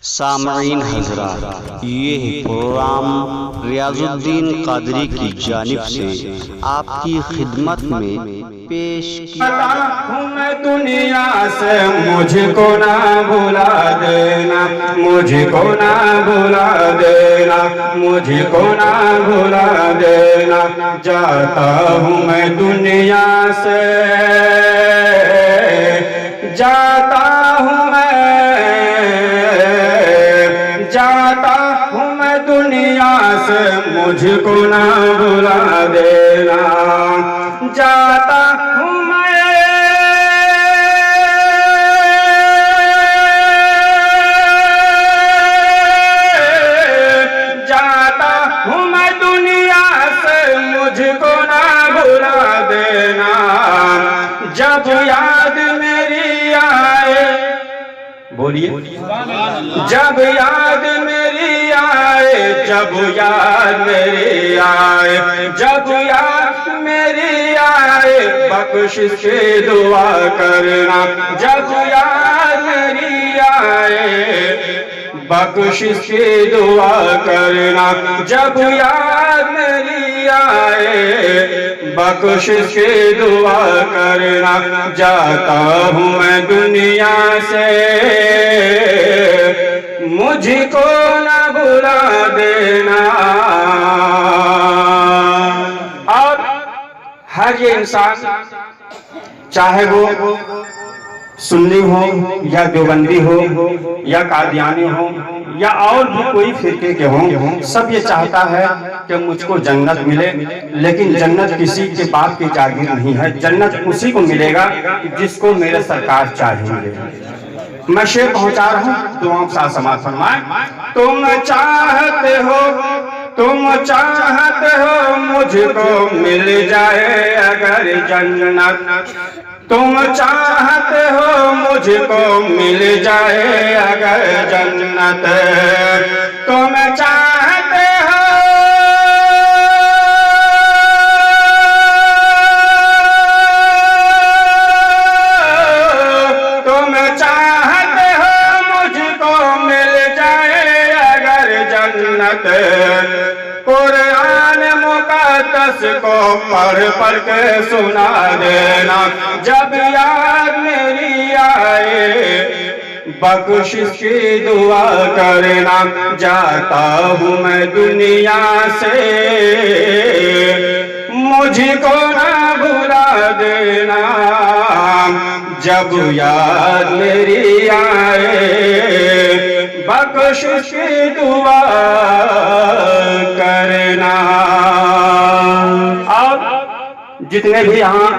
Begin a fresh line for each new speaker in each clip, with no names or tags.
सामईन हज़रात, ये प्रोग्राम रियाजुद्दीन कादरी की जानिब से आपकी खिदमत में पेश किया
हूँ मैं दुनिया से, मुझको ना भुला देना, मुझको ना भुला देना, मुझको ना भुला देना। जाता हूँ मैं दुनिया से, जाता हूँ मैं दुनिया से, मुझको ना भुला देना। जाता हूँ मैं दुनिया से, मुझको ना भुला देना। जब याद मेरी आए, बोलिए, जब याद मेरी आए, जब याद मेरी आए, जब याद मेरी आए, बख्शिश की दुआ करना। जब याद मेरी आए, बख्शिश की दुआ करना। जब याद मेरी आए, बख्शिश की दुआ करना। जाता हूँ मैं दुनिया से, मुझको ना भुला देना। और हर ये इंसान, चाहे वो सुन्नी हो या देवबंदी हो या कादियानी हो या और भी कोई फिरके के हों, सब ये चाहता है कि मुझको जन्नत मिले। लेकिन जन्नत किसी के बाप की जागीर नहीं है। जन्नत उसी को मिलेगा जिसको मेरे सरकार चाहिए। मैं शेर पहुंचा रहा हूँ, दुआओं के साथ समाप्त फरमाएं। तुम चाहते हो, तुम चाहते हो मुझको मिल जाए अगर जन्नत, तुम चाहते हो मुझको मिल जाए अगर जन्नत, तुम चाहते हो, तुम चाहते हो मुझको मिल जाए अगर जन्नत। कुरान मुक़द्दस को पढ़ पढ़ के सुना देना। जब याद मेरी आए, बख्शिश की दुआ करना। जाता हूँ मैं दुनिया से, मुझको ना भुला देना। जब याद मेरी आए, बख्शिश की दुआ करना। अब जितने भी यहाँ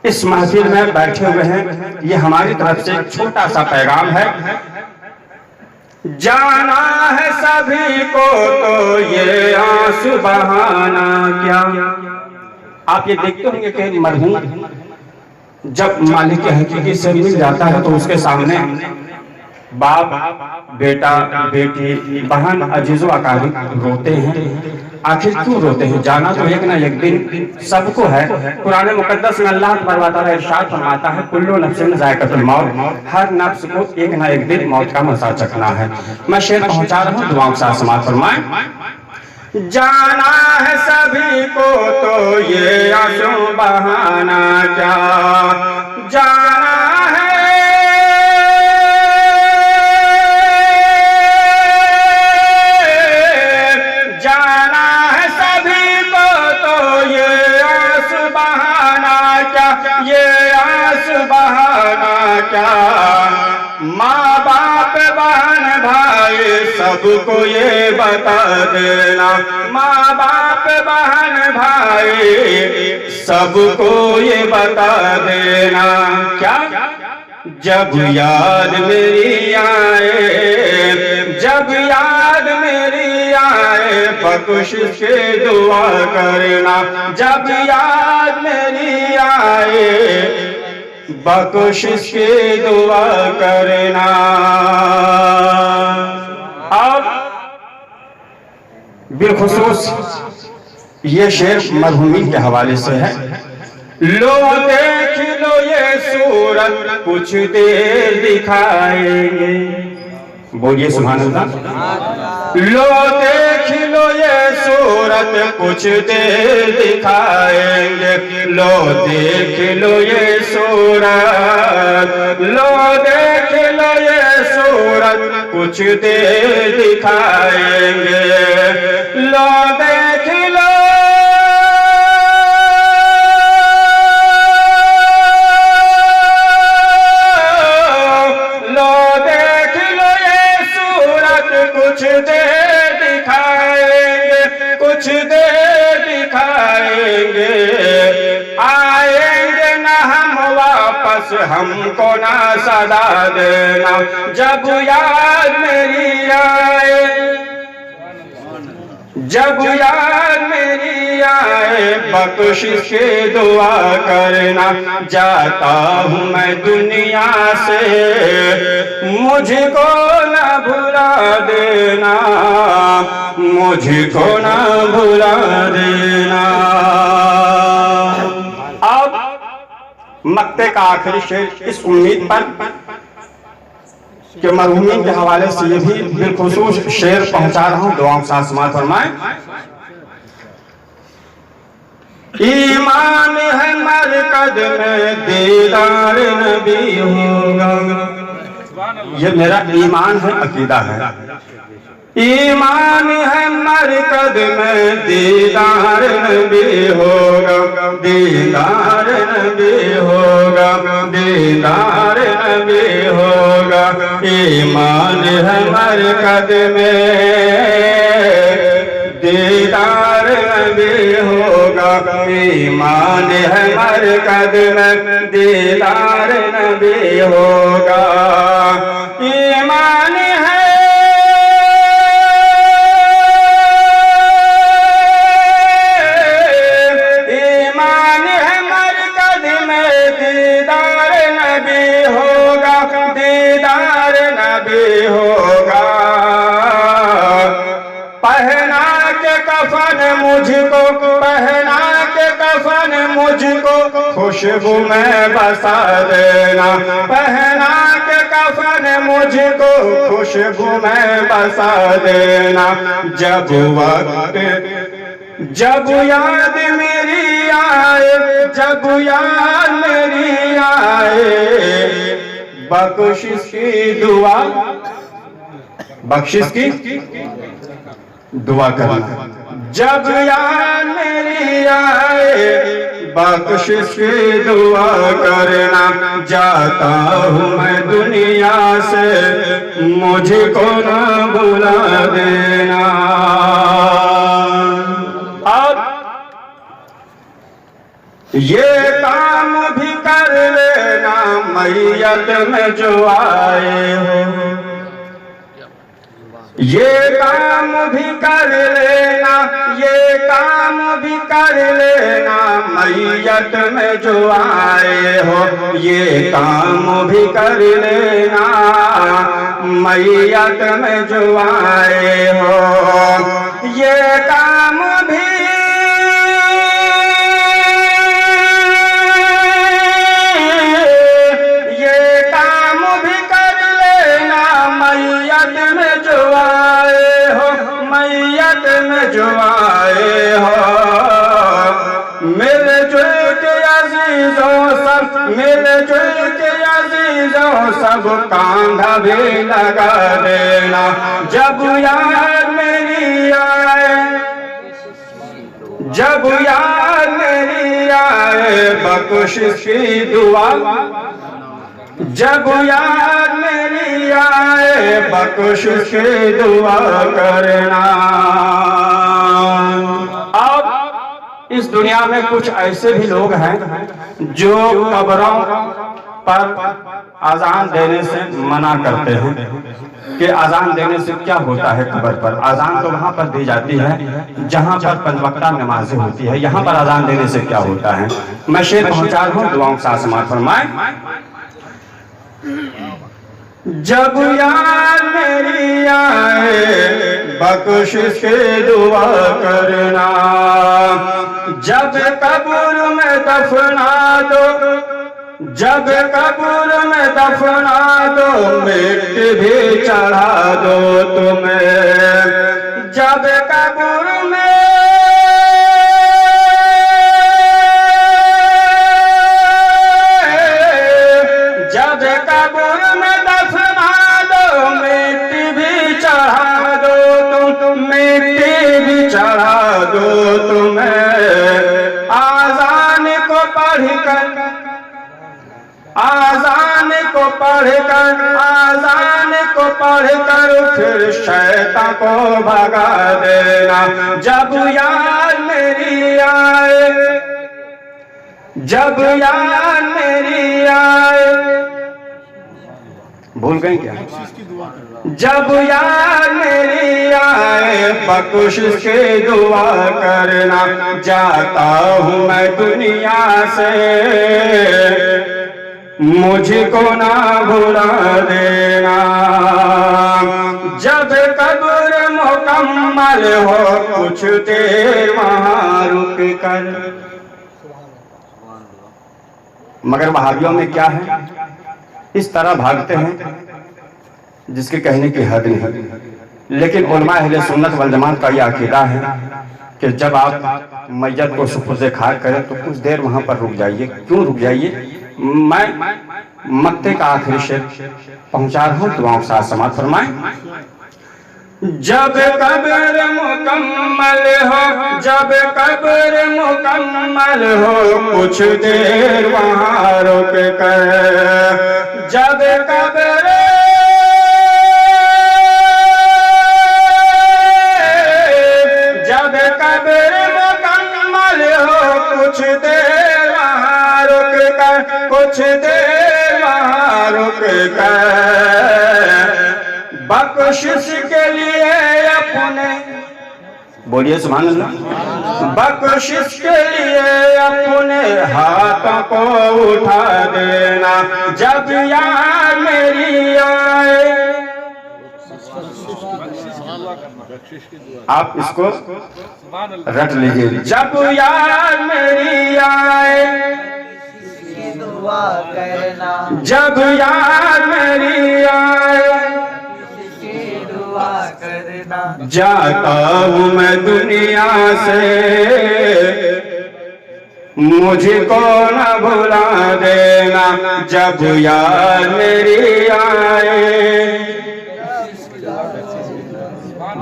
इस महफिल में बैठे हुए हैं, ये हमारी तरफ से एक छोटा सा पैगाम है। जाना है सभी को तो ये आंसू बहाना क्या। आप ये देखते होंगे कि मरहूम जब मालिक के हकीकी से मिल जाता है तो उसके सामने बाप, बेटा, बेटी, बहन, अजीजो अकारिब रोते हैं। आखिर क्यों रोते हैं? जाना तो एक ना एक दिन सबको है। कुरान मुकद्दस में अल्लाह तबारक व तआला इरशाद फरमाता है, कुल्लु नफ्सिन ज़ायक़तुल मौत, हर नफ्स को एक ना एक दिन मौत का मज़ा चखना है। मैं शेर पहुंचा रहा हूँ, दुआओं के साथ समाप्त फरमाएं। जाना है सभी को तो ये आंसू बहाना क्या। जाना है, जाना है सभी को तो ये आंसू बहाना क्या, ये आंसू बहाना क्या। माँ बाप बहन भाई सबको ये बता देना। माँ बाप बहन भाई सबको ये बता देना। क्या? जब याद मेरी आए, जब याद मेरी आए, बख्शिश की दुआ करना। जब याद मेरी आए, बख्शिश की दुआ करना। अब बिलखुसूस ये शेर मरहूमी के हवाले से है। लो देख लो ये सूरत कुछ देर दिखाएंगे, बोलिए सुभान अल्लाह। लो देख लो ये सूरत कुछ देर दिखाएंगे, लो देख लो ये सूरत, लो देख लो ये सूरत कुछ देर दिखाएंगे, लो देख लो कुछ देर दिखाएंगे, कुछ देर दिखाएंगे, आएंगे ना हम वापस, हमको ना सदा देना, जब याद मेरी आए, जब याद मेरी आए, बख्शिश की दुआ करना, जाता हूँ मैं दुनिया से, मुझको ना भुला देना, मुझको ना भुला देना। अब मक्ते का आखिरी शेर इस उम्मीद पर कि मरहूमीन के हवाले से ये भी बिलखुसूस शेर पहुंचा रहा हूं, दुआओं से समाअत फरमाएं। ईमान है मरकद में दीदार नबी होगा, ये मेरा ईमान है, अकीदा है। ईमान है मरकद में दीदार नबी होगा, दीदार नबी होगा, दीदार नबी होगा। ईमान है मरकद में दीदार नबी होगा, ईमान है मरकद में दीदार नबी होगा। ईमान है मरकद में दीदार नबी होगा, दीदार नबी होगा। पहना के कफन मुझको, पहना के कफन मुझको, खुशबू में बसा देना, पहना के कफन मुझको, खुशबू में बसा देना। जब वक्त, जब याद मेरी आए, जब याद मेरी आए, बख्शिश की दुआ, बख्शिश की दुआ करना। जब याद मेरी आए, बख्शिश की दुआ करना, जाता हूँ मैं दुनिया से, मुझको ना भुला देना। अब ये काम भी कर लेना मैयत में जो आए हो, ये काम भी कर लेना, ये काम भी कर लेना मैयत में जो आए हो, ये काम भी कर लेना मैयत में जो आए हो, ये काम भी जो आए हो। मिलजुल के अजीजों सब, मिलजुल के अजीजों सब कांधा भी लगा देना, जब याद मेरी आए, जब याद मेरी आए, बख्शिश की दुआ, जब याद मेरी आए, बख्शिश की दुआ करना। अब इस दुनिया में कुछ ऐसे भी लोग हैं जो कब्रों पर अजान देने से मना करते हैं कि अजान देने से क्या होता है। कब्र पर अजान तो वहां पर दी जाती है जहां पर 5 वक्ता नमाजें होती है, यहाँ पर अजान देने से क्या होता है। मैं शेर पहुंचा रहा हूँ, दुआओं से समाअत फरमाएं। जब याद मेरी आए, बख्शिश की दुआ करना, जब कब्र में दफना दो, जब कब्र में दफना दो मिट्टी भी चढ़ा दो तुम्हें, जब कब्र में दफना दो मिट्टी भी चढ़ा दो तुम, मिट्टी भी चढ़ा दो तुम्हें। आजान को पढ़कर, आजान को पढ़कर, आजान को पढ़कर फिर शैतान को भगा देना। जब याद मेरी आए, जब याद मेरी आए, भूल गए क्या? जब याद मेरी आए बख्शिश के दुआ करना। जाता हूँ मैं दुनिया से, मुझको ना भुला देना। जब कब्र मुकम्मल हो कुछ देर वहां रुक कर। मगर वहाबियों में क्या है, इस तरह भागते हैं जिसके कहने की हद नहीं। लेकिन उलमा अहले सुन्नत वल जमात का यह अकीदा है कि जब आप मैयत को सुपुर्द खाक करें तो कुछ देर वहां पर रुक जाइए। क्यों रुक जाइए? मैं मक्ते का आखिरी शेर पहुंचा रहा हूं, दुआओं के साथ समाप्त फरमाएं। जब कब्र मुकम्मल हो, जब कब्र मुकम्मल हो कुछ देर वहां रुक कर। जब कब्र, जब कब्र मुकम्मल हो कुछ देर वहां रुक कर, कुछ देर वहां रुक कर। बख्शिश के लिए अपने, बोलिए सुभान अल्लाह, बख्शिश के लिए अपने हाथों को उठा देना। जब याद मेरी आए, आप इसको रट लीजिए। जब याद मेरी आए जब याद मेरी आए जाता हूँ मैं दुनिया से, मुझको न भुला देना। जब याद मेरी आए,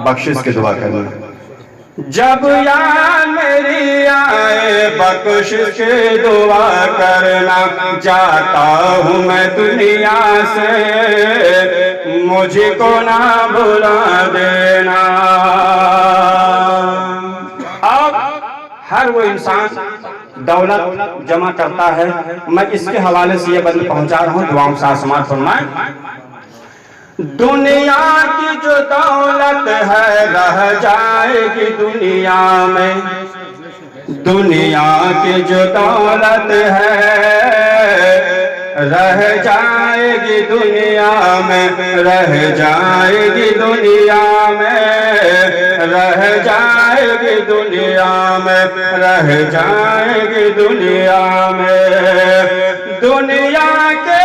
बख्शिश की दुआ करना। जब याद मेरी आए बख्शिश की दुआ करना। जाता हूँ मैं दुनिया से, मुझको ना भुला देना। अब हर वो इंसान दौलत जमा करता है। मैं इसके हवाले से ये बंद पहुंचा रहा हूँ, दुआओं के साथ समाप्त फरमाएं। दुनिया की जो दौलत है रह जाएगी दुनिया में, दुनिया की जो दौलत है रह जाएगी दुनिया में, रह जाएगी दुनिया में, रह जाएगी दुनिया में, रह जाएगी दुनिया में। दुनिया के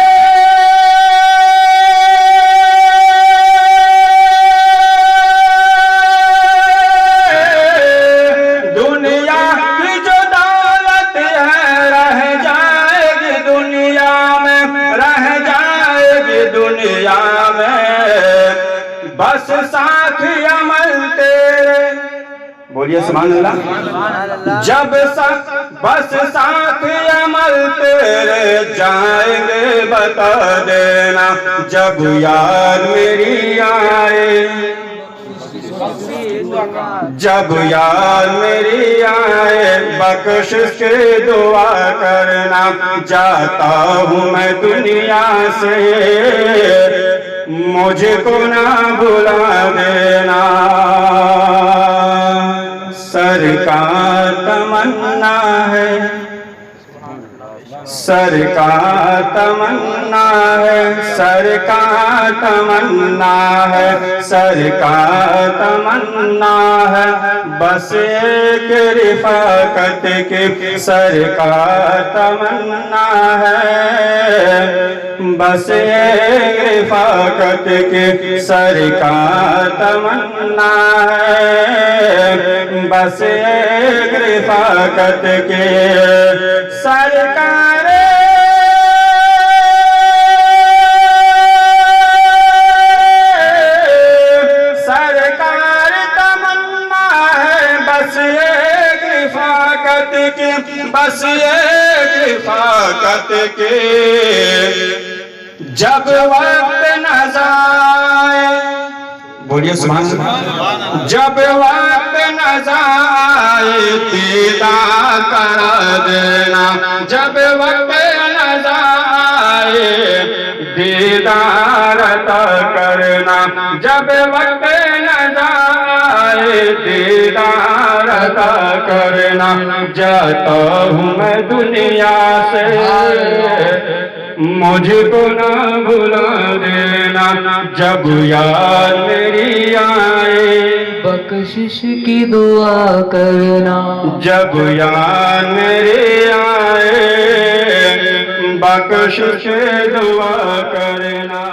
बस साथ अमल तेरे, बोलिए सुभान अल्लाह। जब बस साथ अमल तेरे जाएंगे बता देना। जब याद मेरी आए, जब याद मेरी आए बख्शिश की दुआ करना। जाता हूँ मैं दुनिया से, मुझको ना भुला देना। सरकार तमन्ना है, सरकार तमन्ना है, सरकार तमन्ना है, सरकार तमन्ना है, बस एक रिफाकत की सरकार तमन्ना है, बस एक रिफाकत की सरकार तमन्ना है, बस एक रिफाकत की सरकार बस एक रिफाकत के जब वक्त न जाए, बोलिए सुभान अल्लाह, जब वक्त न जाए दीदार करा देना, जब वक्त न जाए दीदार अता करना, जब वक्त न जाए दीदार अता करना, जाता हूँ मैं दुनिया से मुझको ना भुला देना, जब याद मेरी आए
बख्शिश की दुआ करना,
जब याद मेरी आए बख्शिश दुआ करना।